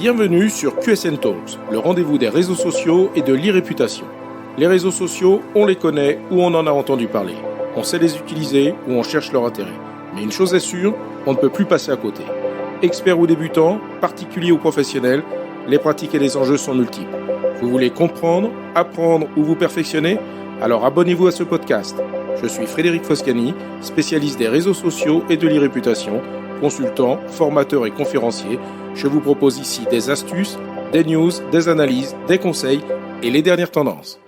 Bienvenue sur QSN Talks, le rendez-vous des réseaux sociaux et de l'e-réputation. Les réseaux sociaux, on les connaît ou on en a entendu parler. On sait les utiliser ou on cherche leur intérêt. Mais une chose est sûre, on ne peut plus passer à côté. Experts ou débutants, particuliers ou professionnels, les pratiques et les enjeux sont multiples. Vous voulez comprendre, apprendre ou vous perfectionner ? Alors abonnez-vous à ce podcast. Je suis Frédéric Foscani, spécialiste des réseaux sociaux et de l'e-réputation, consultant, formateur et conférencier. Je vous propose ici des astuces, des news, des analyses, des conseils et les dernières tendances.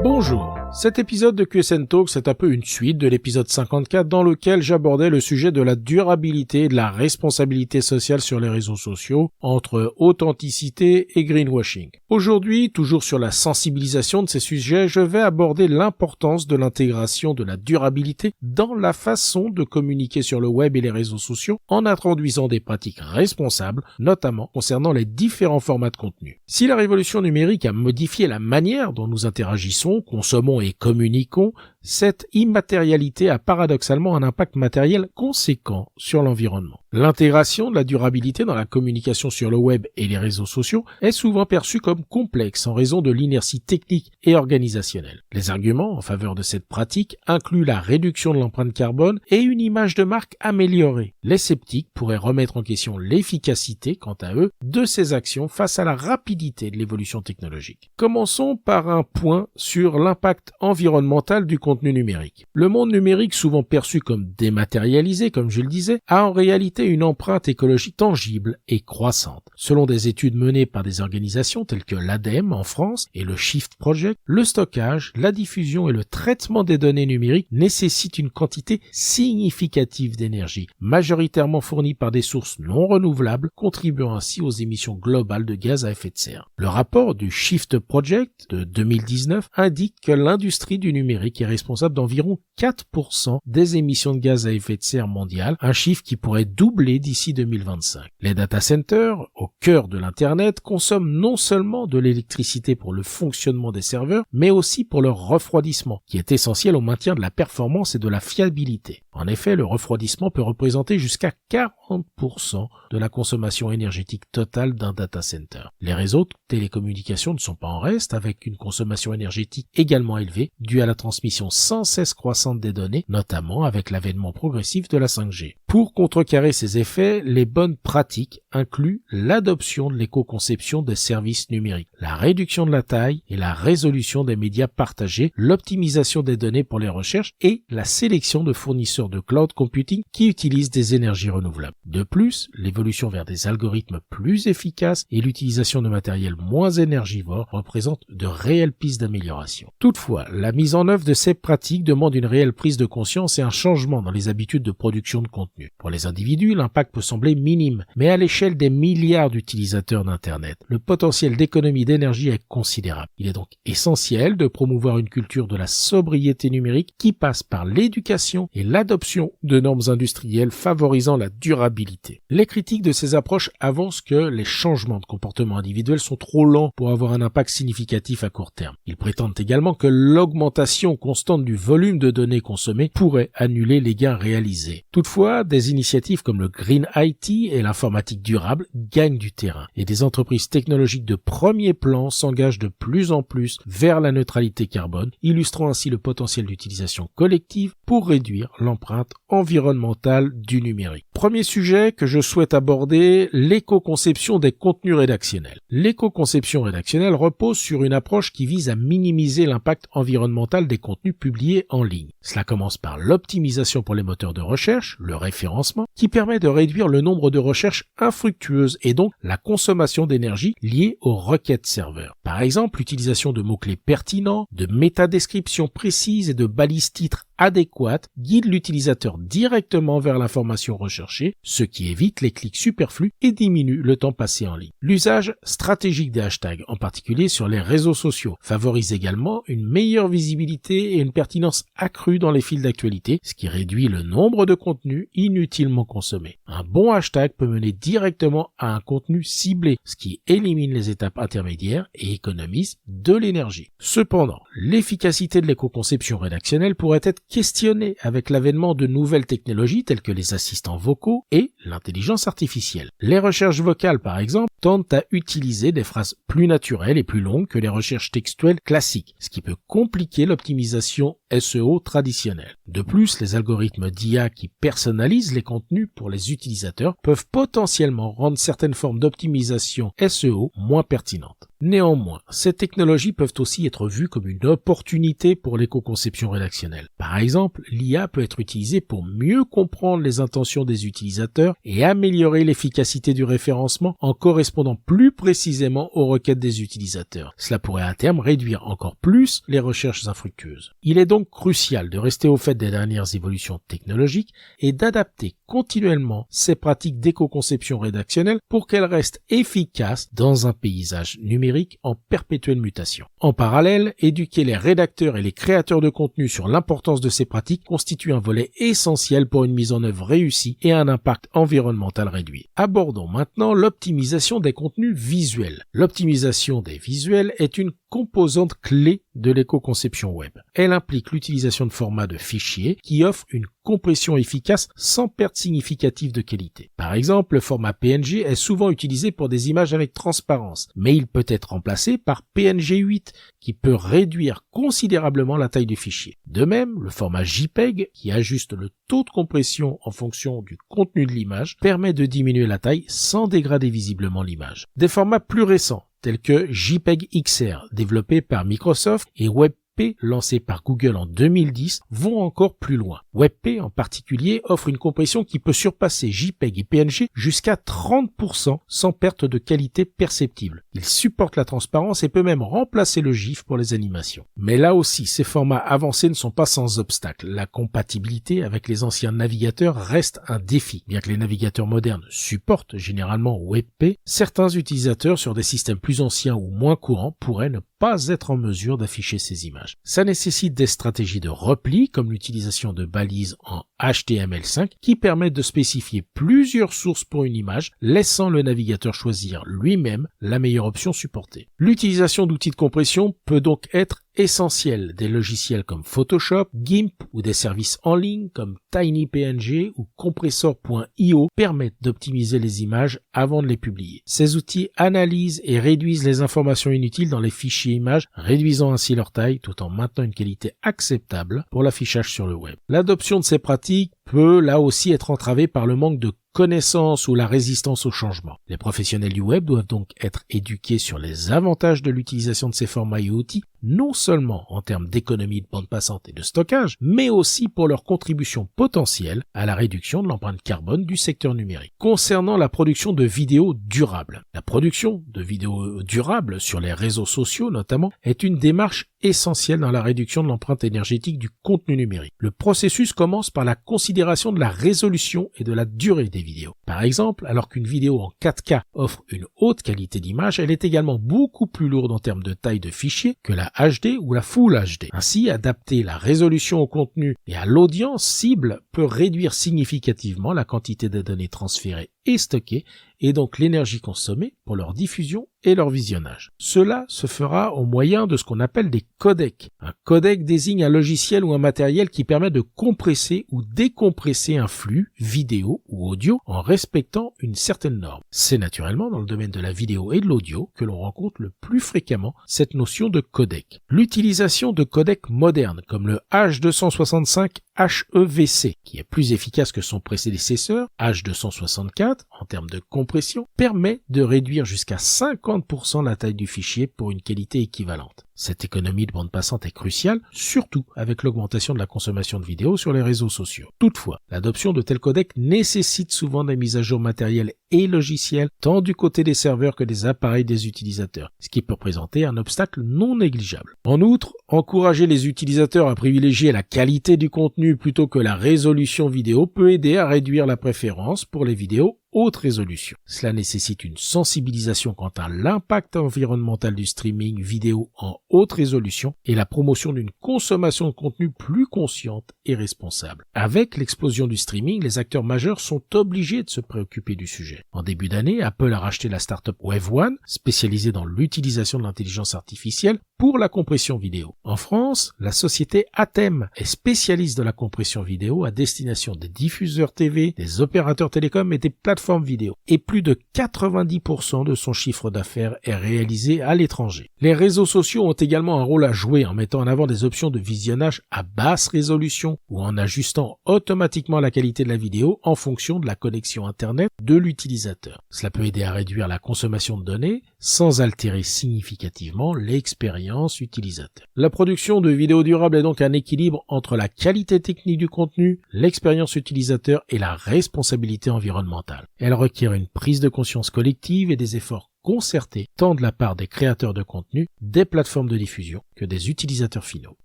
Bonjour, cet épisode de QSN Talks est un peu une suite de l'épisode 54 dans lequel j'abordais le sujet de la durabilité et de la responsabilité sociale sur les réseaux sociaux entre authenticité et greenwashing. Aujourd'hui, toujours sur la sensibilisation de ces sujets, je vais aborder l'importance de l'intégration de la durabilité dans la façon de communiquer sur le web et les réseaux sociaux en introduisant des pratiques responsables, notamment concernant les différents formats de contenu. Si la révolution numérique a modifié la manière dont nous interagissons, consommons et communiquons, cette immatérialité a paradoxalement un impact matériel conséquent sur l'environnement. L'intégration de la durabilité dans la communication sur le web et les réseaux sociaux est souvent perçue comme complexe en raison de l'inertie technique et organisationnelle. Les arguments en faveur de cette pratique incluent la réduction de l'empreinte carbone et une image de marque améliorée. Les sceptiques pourraient remettre en question l'efficacité, quant à eux, de ces actions face à la rapidité de l'évolution technologique. Commençons par un point sur l'impact environnemental du contenu numérique. Le monde numérique, souvent perçu comme dématérialisé, comme je le disais, a en réalité une empreinte écologique tangible et croissante. Selon des études menées par des organisations telles que l'ADEME en France et le Shift Project, le stockage, la diffusion et le traitement des données numériques nécessitent une quantité significative d'énergie, majoritairement fournie par des sources non renouvelables, contribuant ainsi aux émissions globales de gaz à effet de serre. Le rapport du Shift Project de 2019 indique que l'industrie du numérique est responsable d'environ 4% des émissions de gaz à effet de serre mondiales, un chiffre qui pourrait doubler d'ici 2025. Les data centers, au cœur de l'Internet, consomment non seulement de l'électricité pour le fonctionnement des serveurs, mais aussi pour leur refroidissement, qui est essentiel au maintien de la performance et de la fiabilité. En effet, le refroidissement peut représenter jusqu'à 40% de la consommation énergétique totale d'un data center. Les réseaux de télécommunications ne sont pas en reste, avec une consommation énergétique également élevée, due à la transmission sans cesse croissante des données, notamment avec l'avènement progressif de la 5G. Pour contrecarrer ces effets, les bonnes pratiques incluent l'adoption de l'éco-conception des services numériques, la réduction de la taille et la résolution des médias partagés, l'optimisation des données pour les recherches et la sélection de fournisseurs de cloud computing qui utilisent des énergies renouvelables. De plus, l'évolution vers des algorithmes plus efficaces et l'utilisation de matériel moins énergivore représentent de réelles pistes d'amélioration. Toutefois, la mise en œuvre de ces pratiques demande une réelle prise de conscience et un changement dans les habitudes de production de contenu. Pour les individus, l'impact peut sembler minime, mais à l'échelle des milliards d'utilisateurs d'Internet, le potentiel d'économie d'énergie est considérable. Il est donc essentiel de promouvoir une culture de la sobriété numérique qui passe par l'éducation et l'adoption de normes industrielles favorisant la durabilité. Les critiques de ces approches avancent que les changements de comportement individuel sont trop lents pour avoir un impact significatif à court terme. Ils prétendent également que l'augmentation constante du volume de données consommées pourrait annuler les gains réalisés. Toutefois, des initiatives comme le Green IT et l'informatique durable gagnent du terrain et des entreprises technologiques de premier plan s'engagent de plus en plus vers la neutralité carbone, illustrant ainsi le potentiel d'utilisation collective pour réduire l'empreinte environnementale du numérique. Premier sujet que je souhaite aborder, l'éco-conception des contenus rédactionnels. L'éco-conception rédactionnelle repose sur une approche qui vise à minimiser l'impact environnemental des contenus publiés en ligne. Cela commence par l'optimisation pour les moteurs de recherche, le référencement, qui permet de réduire le nombre de recherches infructueuses et donc la consommation d'énergie liée aux requêtes serveurs. Par exemple, l'utilisation de mots-clés pertinents, de métadescriptions précises et de balises titres adéquate guide l'utilisateur directement vers l'information recherchée, ce qui évite les clics superflus et diminue le temps passé en ligne. L'usage stratégique des hashtags, en particulier sur les réseaux sociaux, favorise également une meilleure visibilité et une pertinence accrue dans les fils d'actualité, ce qui réduit le nombre de contenus inutilement consommés. Un bon hashtag peut mener directement à un contenu ciblé, ce qui élimine les étapes intermédiaires et économise de l'énergie. Cependant, l'efficacité de l'éco-conception rédactionnelle pourrait être questionnée avec l'avènement de nouvelles technologies telles que les assistants vocaux et l'intelligence artificielle. Les recherches vocales, par exemple, tendent à utiliser des phrases plus naturelles et plus longues que les recherches textuelles classiques, ce qui peut compliquer l'optimisation SEO traditionnelle. De plus, les algorithmes d'IA qui personnalisent les contenus pour les utilisateurs peuvent potentiellement rendre certaines formes d'optimisation SEO moins pertinentes. Néanmoins, ces technologies peuvent aussi être vues comme une opportunité pour l'éco-conception rédactionnelle. Par exemple, l'IA peut être utilisée pour mieux comprendre les intentions des utilisateurs et améliorer l'efficacité du référencement en correspondant plus précisément aux requêtes des utilisateurs. Cela pourrait à terme réduire encore plus les recherches infructueuses. Il est donc crucial de rester au fait des dernières évolutions technologiques et d'adapter continuellement ces pratiques d'éco-conception rédactionnelle pour qu'elles restent efficaces dans un paysage numérique en perpétuelle mutation. En parallèle, éduquer les rédacteurs et les créateurs de contenu sur l'importance de ces pratiques constitue un volet essentiel pour une mise en œuvre réussie et un impact environnemental réduit. Abordons maintenant l'optimisation des contenus visuels. L'optimisation des visuels est une composante clé de l'éco-conception web. Elle implique l'utilisation de formats de fichiers qui offrent une compression efficace sans perte significative de qualité. Par exemple, le format PNG est souvent utilisé pour des images avec transparence, mais il peut être remplacé par PNG 8 qui peut réduire considérablement la taille du fichier. De même, le format JPEG qui ajuste le taux de compression en fonction du contenu de l'image permet de diminuer la taille sans dégrader visiblement l'image. Des formats plus récents tels que JPEG XR développé par Microsoft et WebP lancé par Google en 2010 vont encore plus loin. WebP en particulier offre une compression qui peut surpasser JPEG et PNG jusqu'à 30% sans perte de qualité perceptible. Il supporte la transparence et peut même remplacer le GIF pour les animations. Mais là aussi, ces formats avancés ne sont pas sans obstacle. La compatibilité avec les anciens navigateurs reste un défi. Bien que les navigateurs modernes supportent généralement WebP, certains utilisateurs sur des systèmes plus anciens ou moins courants pourraient ne pas être en mesure d'afficher ces images. Ça nécessite des stratégies de repli comme l'utilisation de balises en HTML5 qui permettent de spécifier plusieurs sources pour une image, laissant le navigateur choisir lui-même la meilleure option supportée. L'utilisation d'outils de compression peut donc être essentielle. Des logiciels comme Photoshop, GIMP ou des services en ligne comme TinyPNG ou Compressor.io permettent d'optimiser les images avant de les publier. Ces outils analysent et réduisent les informations inutiles dans les fichiers images, réduisant ainsi leur taille tout en maintenant une qualité acceptable pour l'affichage sur le web. L'adoption de ces pratiques peut là aussi être entravée par le manque de connaissance ou la résistance au changement. Les professionnels du web doivent donc être éduqués sur les avantages de l'utilisation de ces formats et outils, non seulement en termes d'économie de bande passante et de stockage, mais aussi pour leur contribution potentielle à la réduction de l'empreinte carbone du secteur numérique. Concernant la production de vidéos durables, la production de vidéos durables sur les réseaux sociaux notamment est une démarche essentielle dans la réduction de l'empreinte énergétique du contenu numérique. Le processus commence par la considération de la résolution et de la durée des vidéos. Par exemple, alors qu'une vidéo en 4K offre une haute qualité d'image, elle est également beaucoup plus lourde en termes de taille de fichier que la HD ou la Full HD. Ainsi, adapter la résolution au contenu et à l'audience cible peut réduire significativement la quantité de données transférées et stockées et donc l'énergie consommée pour leur diffusion et leur visionnage. Cela se fera au moyen de ce qu'on appelle des codecs. Un codec désigne un logiciel ou un matériel qui permet de compresser ou décompresser un flux vidéo ou audio en respectant une certaine norme. C'est naturellement dans le domaine de la vidéo et de l'audio que l'on rencontre le plus fréquemment cette notion de codec. L'utilisation de codecs modernes comme le H265 HEVC, qui est plus efficace que son prédécesseur, H264, en termes de compression, permet de réduire jusqu'à 50% la taille du fichier pour une qualité équivalente. Cette économie de bande passante est cruciale, surtout avec l'augmentation de la consommation de vidéos sur les réseaux sociaux. Toutefois, l'adoption de tels codecs nécessite souvent des mises à jour matérielles et logicielles, tant du côté des serveurs que des appareils des utilisateurs, ce qui peut représenter un obstacle non négligeable. En outre, encourager les utilisateurs à privilégier la qualité du contenu plutôt que la résolution vidéo peut aider à réduire la préférence pour les vidéos haute résolution. Cela nécessite une sensibilisation quant à l'impact environnemental du streaming vidéo en haute résolution et la promotion d'une consommation de contenu plus consciente et responsable. Avec l'explosion du streaming, les acteurs majeurs sont obligés de se préoccuper du sujet. En début d'année, Apple a racheté la start-up Wave1, spécialisée dans l'utilisation de l'intelligence artificielle pour la compression vidéo. En France, la société Atem est spécialiste de la compression vidéo à destination des diffuseurs TV, des opérateurs télécoms et des plateformes vidéo. Et plus de 90% de son chiffre d'affaires est réalisé à l'étranger. Les réseaux sociaux ont également un rôle à jouer en mettant en avant des options de visionnage à basse résolution ou en ajustant automatiquement la qualité de la vidéo en fonction de la connexion Internet de l'utilisateur. Cela peut aider à réduire la consommation de données sans altérer significativement l'expérience utilisateur. La production de vidéos durables est donc un équilibre entre la qualité technique du contenu, l'expérience utilisateur et la responsabilité environnementale. Elle requiert une prise de conscience collective et des efforts concertés tant de la part des créateurs de contenu, des plateformes de diffusion que des utilisateurs finaux.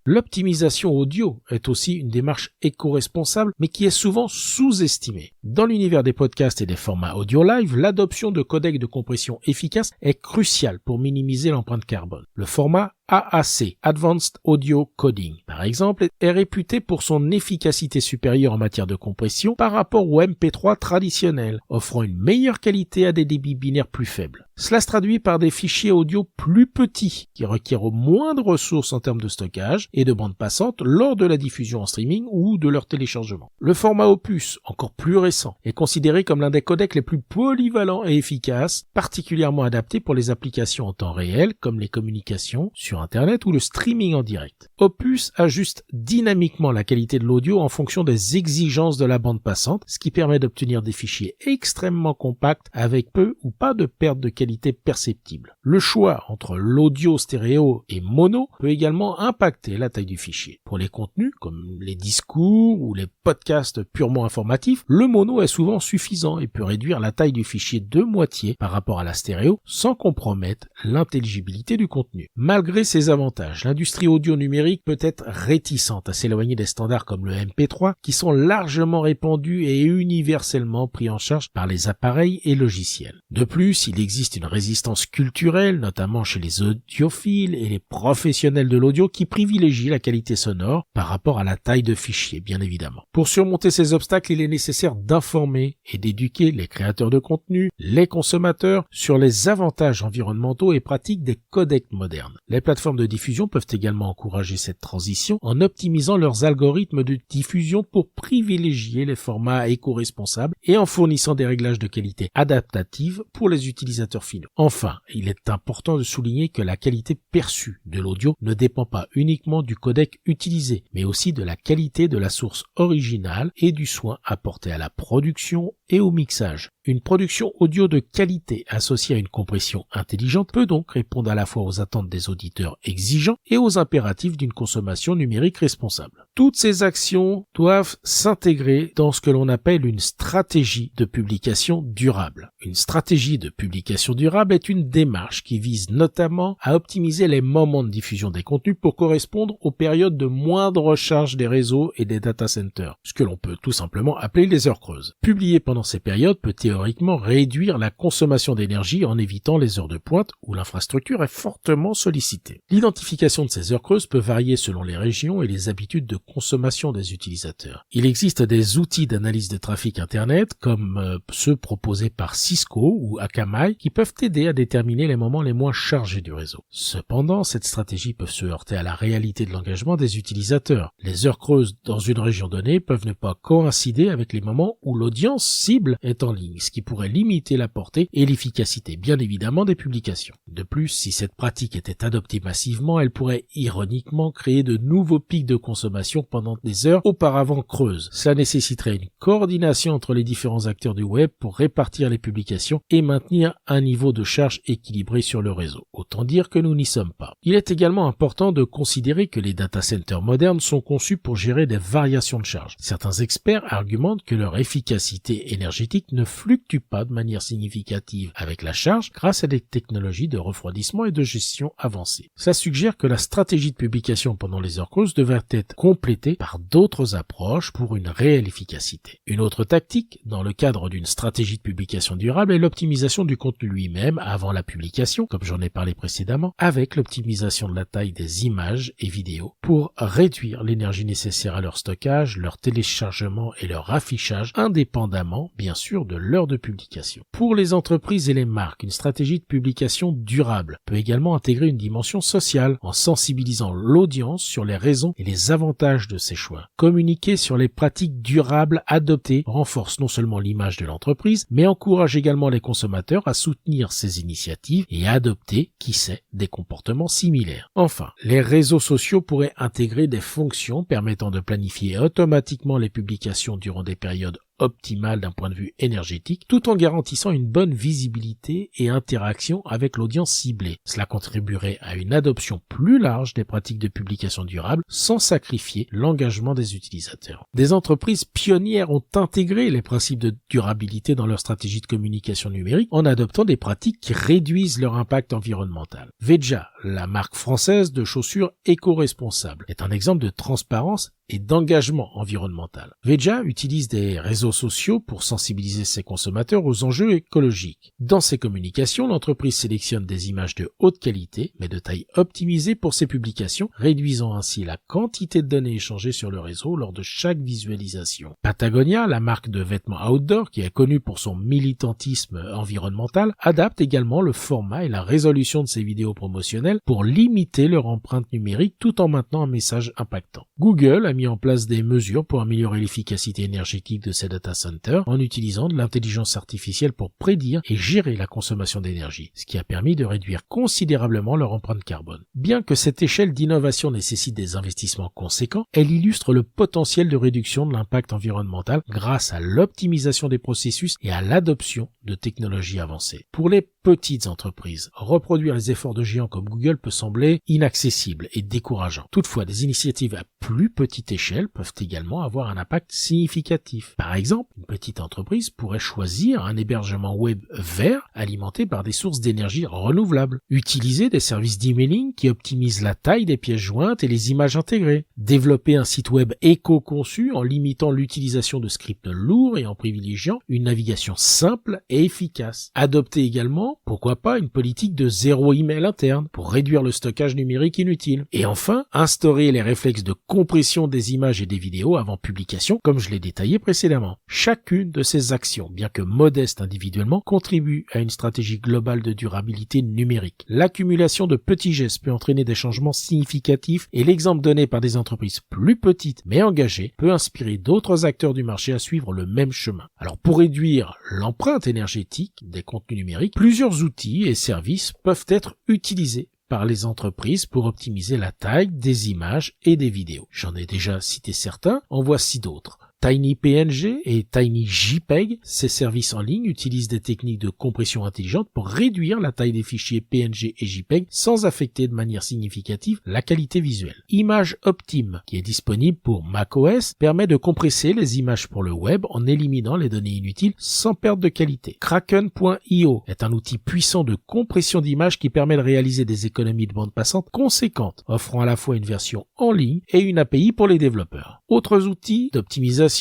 L'optimisation audio est aussi une démarche éco-responsable mais qui est souvent sous-estimée. Dans l'univers des podcasts et des formats audio live, l'adoption de codecs de compression efficaces est cruciale pour minimiser l'empreinte carbone. Le format AAC, Advanced Audio Coding, par exemple, est réputé pour son efficacité supérieure en matière de compression par rapport au MP3 traditionnel, offrant une meilleure qualité à des débits binaires plus faibles. Cela se traduit par des fichiers audio plus petits, qui requièrent moins de ressources en termes de stockage et de bande passante lors de la diffusion en streaming ou de leur téléchargement. Le format Opus, encore plus récent, est considéré comme l'un des codecs les plus polyvalents et efficaces, particulièrement adapté pour les applications en temps réel, comme les communications sur Internet ou le streaming en direct. Opus ajuste dynamiquement la qualité de l'audio en fonction des exigences de la bande passante, ce qui permet d'obtenir des fichiers extrêmement compacts avec peu ou pas de perte de qualité perceptible. Le choix entre l'audio stéréo et mono peut également impacter la taille du fichier. Pour les contenus, comme les discours ou les podcasts purement informatifs, le mono est souvent suffisant et peut réduire la taille du fichier de moitié par rapport à la stéréo sans compromettre l'intelligibilité du contenu. Malgré ces avantages, l'industrie audio numérique peut être réticente à s'éloigner des standards comme le MP3 qui sont largement répandus et universellement pris en charge par les appareils et logiciels. De plus, il existe une résistance culturelle, notamment chez les audiophiles et les professionnels de l'audio qui privilégient la qualité sonore par rapport à la taille de fichier, bien évidemment. Pour surmonter ces obstacles, il est nécessaire d'informer et d'éduquer les créateurs de contenu, les consommateurs, sur les avantages environnementaux et pratiques des codecs modernes. Les plateformes de diffusion peuvent également encourager cette transition en optimisant leurs algorithmes de diffusion pour privilégier les formats éco-responsables et en fournissant des réglages de qualité adaptatifs pour les utilisateurs finaux. Enfin, il est important de souligner que la qualité perçue de l'audio ne dépend pas uniquement du codec utilisé, mais aussi de la qualité de la source originale et du soin apporté à la production et au mixage. Une production audio de qualité associée à une compression intelligente peut donc répondre à la fois aux attentes des auditeurs exigeants et aux impératifs d'une consommation numérique responsable. Toutes ces actions doivent s'intégrer dans ce que l'on appelle une stratégie de publication durable. Une stratégie de publication durable est une démarche qui vise notamment à optimiser les moments de diffusion des contenus pour correspondre aux périodes de moindre recharge des réseaux et des data centers, ce que l'on peut tout simplement appeler les heures creuses. Publier pendant ces périodes peut théoriquement réduire la consommation d'énergie en évitant les heures de pointe où l'infrastructure est fortement sollicitée. L'identification de ces heures creuses peut varier selon les régions et les habitudes de consommation des utilisateurs. Il existe des outils d'analyse de trafic Internet comme ceux proposés par Cisco ou Akamai qui peuvent aider à déterminer les moments les moins chargés du réseau. Cependant, cette stratégie peut se heurter à la réalité de l'engagement des utilisateurs. Les heures creuses dans une région donnée peuvent ne pas coïncider avec les moments où l'audience cible est en ligne, ce qui pourrait limiter la portée et l'efficacité, bien évidemment, des publications. De plus, si cette pratique était adoptée massivement, elle pourrait ironiquement créer de nouveaux pics de consommation pendant des heures auparavant creuses. Cela nécessiterait une coordination entre les différents acteurs du web pour répartir les publications et maintenir un niveau de charge équilibré sur le réseau. Autant dire que nous n'y sommes pas. Il est également important de considérer que les data centers modernes sont conçus pour gérer des variations de charge. Certains experts argumentent que leur efficacité énergétique ne fluctue pas de manière significative avec la charge grâce à des technologies de refroidissement et de gestion avancées. Ça suggère que la stratégie de publication pendant les heures creuses devrait être complétée par d'autres approches pour une réelle efficacité. Une autre tactique, dans le cadre d'une stratégie de publication durable, est l'optimisation du contenu lui-même avant la publication, comme j'en ai parlé précédemment, avec l'optimisation de la taille des images et vidéos pour réduire l'énergie nécessaire à leur stockage, leur téléchargement et leur affichage, indépendamment, bien sûr, de l'heure de publication. Pour les entreprises et les marques, une stratégie de publication durable peut également intégrer une dimension sociale en sensibilisant l'audience sur les raisons et les avantages de ces choix. Communiquer sur les pratiques durables adoptées renforce non seulement l'image de l'entreprise, mais encourage également les consommateurs à soutenir ces initiatives et à adopter, qui sait, des comportements similaires. Enfin, les réseaux sociaux pourraient intégrer des fonctions permettant de planifier automatiquement les publications durant des périodes optimale d'un point de vue énergétique, tout en garantissant une bonne visibilité et interaction avec l'audience ciblée. Cela contribuerait à une adoption plus large des pratiques de publication durable sans sacrifier l'engagement des utilisateurs. Des entreprises pionnières ont intégré les principes de durabilité dans leur stratégie de communication numérique en adoptant des pratiques qui réduisent leur impact environnemental. Veja, la marque française de chaussures éco-responsables, est un exemple de transparence et d'engagement environnemental. Veja utilise des réseaux sociaux pour sensibiliser ses consommateurs aux enjeux écologiques. Dans ses communications, l'entreprise sélectionne des images de haute qualité, mais de taille optimisée pour ses publications, réduisant ainsi la quantité de données échangées sur le réseau lors de chaque visualisation. Patagonia, la marque de vêtements outdoor, qui est connue pour son militantisme environnemental, adapte également le format et la résolution de ses vidéos promotionnelles pour limiter leur empreinte numérique tout en maintenant un message impactant. Google a mis en place des mesures pour améliorer l'efficacité énergétique de ses data centers en utilisant de l'intelligence artificielle pour prédire et gérer la consommation d'énergie, ce qui a permis de réduire considérablement leur empreinte carbone. Bien que cette échelle d'innovation nécessite des investissements conséquents, elle illustre le potentiel de réduction de l'impact environnemental grâce à l'optimisation des processus et à l'adoption de technologies avancées. Pour les petites entreprises, reproduire les efforts de géants comme Google peut sembler inaccessible et décourageant. Toutefois, des initiatives à plus petite échelle peuvent également avoir un impact significatif. Par exemple, une petite entreprise pourrait choisir un hébergement web vert alimenté par des sources d'énergie renouvelables, utiliser des services d'emailing qui optimisent la taille des pièces jointes et les images intégrées, développer un site web éco-conçu en limitant l'utilisation de scripts lourds et en privilégiant une navigation simple et efficace, adopter également, pourquoi pas, une politique de zéro email interne pour réduire le stockage numérique inutile, et enfin, instaurer les réflexes de compression des images et des vidéos avant publication, comme je l'ai détaillé précédemment. Chacune de ces actions, bien que modeste individuellement, contribue à une stratégie globale de durabilité numérique. L'accumulation de petits gestes peut entraîner des changements significatifs et l'exemple donné par des entreprises plus petites mais engagées peut inspirer d'autres acteurs du marché à suivre le même chemin. Alors pour réduire l'empreinte énergétique des contenus numériques, plusieurs outils et services peuvent être utilisés par les entreprises pour optimiser la taille des images et des vidéos. J'en ai déjà cité certains, en voici d'autres. TinyPNG et TinyJPEG, ces services en ligne utilisent des techniques de compression intelligente pour réduire la taille des fichiers PNG et JPEG sans affecter de manière significative la qualité visuelle. ImageOptime, qui est disponible pour macOS, permet de compresser les images pour le web en éliminant les données inutiles sans perte de qualité. Kraken.io est un outil puissant de compression d'images qui permet de réaliser des économies de bande passante conséquentes, offrant à la fois une version en ligne et une API pour les développeurs. Autres outils d'optimisation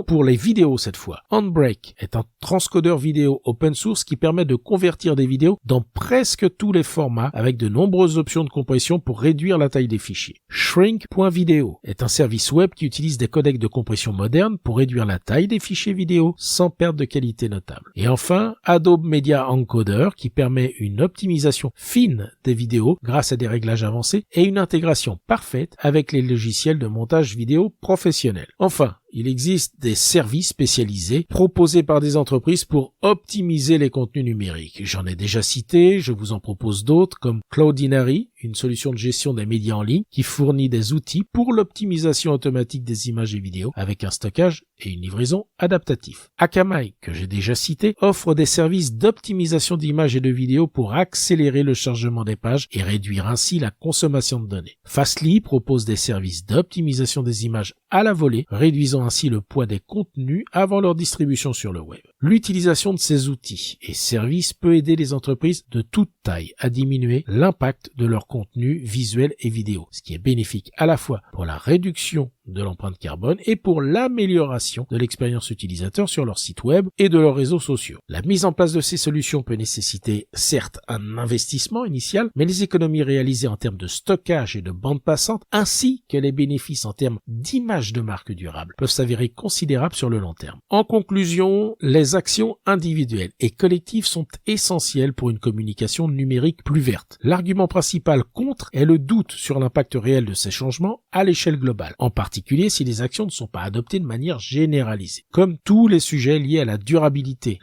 pour les vidéos cette fois. Handbrake est un transcodeur vidéo open source qui permet de convertir des vidéos dans presque tous les formats avec de nombreuses options de compression pour réduire la taille des fichiers. Shrink.video est un service web qui utilise des codecs de compression modernes pour réduire la taille des fichiers vidéo sans perte de qualité notable. Et enfin, Adobe Media Encoder qui permet une optimisation fine des vidéos grâce à des réglages avancés et une intégration parfaite avec les logiciels de montage vidéo professionnels. Enfin, il existe des services spécialisés proposés par des entreprises pour optimiser les contenus numériques. J'en ai déjà cité, je vous en propose d'autres comme Cloudinary, une solution de gestion des médias en ligne qui fournit des outils pour l'optimisation automatique des images et vidéos avec un stockage et une livraison adaptatifs. Akamai, que j'ai déjà cité, offre des services d'optimisation d'images et de vidéos pour accélérer le chargement des pages et réduire ainsi la consommation de données. Fastly propose des services d'optimisation des images à la volée, réduisant ainsi le poids des contenus avant leur distribution sur le web. L'utilisation de ces outils et services peut aider les entreprises de toute taille à diminuer l'impact de leur contenu visuel et vidéo, ce qui est bénéfique à la fois pour la réduction de l'empreinte carbone et pour l'amélioration de l'expérience utilisateur sur leur site web et de leurs réseaux sociaux. La mise en place de ces solutions peut nécessiter certes un investissement initial, mais les économies réalisées en termes de stockage et de bande passante, ainsi que les bénéfices en termes d'image de marque durable, peuvent s'avérer considérables sur le long terme. En conclusion, les actions individuelles et collectives sont essentielles pour une communication numérique plus verte. L'argument principal contre est le doute sur l'impact réel de ces changements à l'échelle globale, en particulier si les actions ne sont pas adoptées de manière généralisée. Comme tous les sujets liés à la durabilité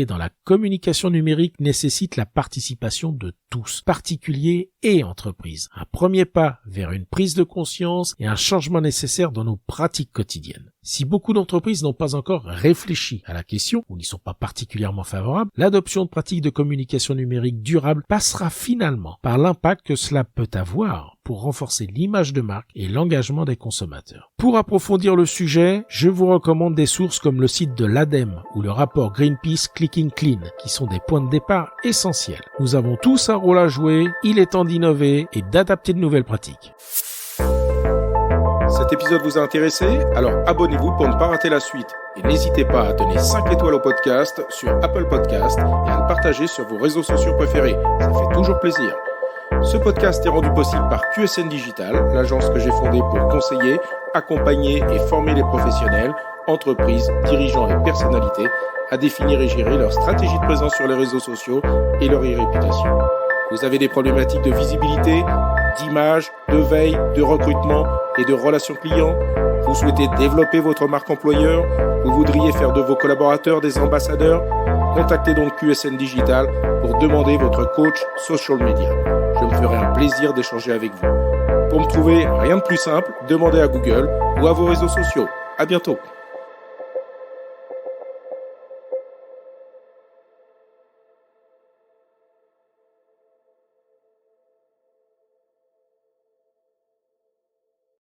dans la communication numérique nécessite la participation de tous, particuliers et entreprises. Un premier pas vers une prise de conscience et un changement nécessaire dans nos pratiques quotidiennes. Si beaucoup d'entreprises n'ont pas encore réfléchi à la question ou n'y sont pas particulièrement favorables, l'adoption de pratiques de communication numérique durable passera finalement par l'impact que cela peut avoir pour renforcer l'image de marque et l'engagement des consommateurs. Pour approfondir le sujet, je vous recommande des sources comme le site de l'ADEME ou le rapport Greenpeace Clicking Clean, qui sont des points de départ essentiels. Nous avons tous un rôle à jouer, il est temps d'innover et d'adapter de nouvelles pratiques. Cet épisode vous a intéressé? Alors abonnez-vous pour ne pas rater la suite. Et n'hésitez pas à donner 5 étoiles au podcast sur Apple Podcast et à le partager sur vos réseaux sociaux préférés. Ça fait toujours plaisir. Ce podcast est rendu possible par QSN Digital, l'agence que j'ai fondée pour conseiller, accompagner et former les professionnels, entreprises, dirigeants et personnalités à définir et gérer leur stratégie de présence sur les réseaux sociaux et leur e-réputation. Vous avez des problématiques de visibilité, d'image, de veille, de recrutement et de relations clients? Vous souhaitez développer votre marque employeur? Vous voudriez faire de vos collaborateurs des ambassadeurs? Contactez donc QSN Digital pour demander votre coach social media. Je me ferai un plaisir d'échanger avec vous. Pour me trouver, rien de plus simple, demandez à Google ou à vos réseaux sociaux. À bientôt.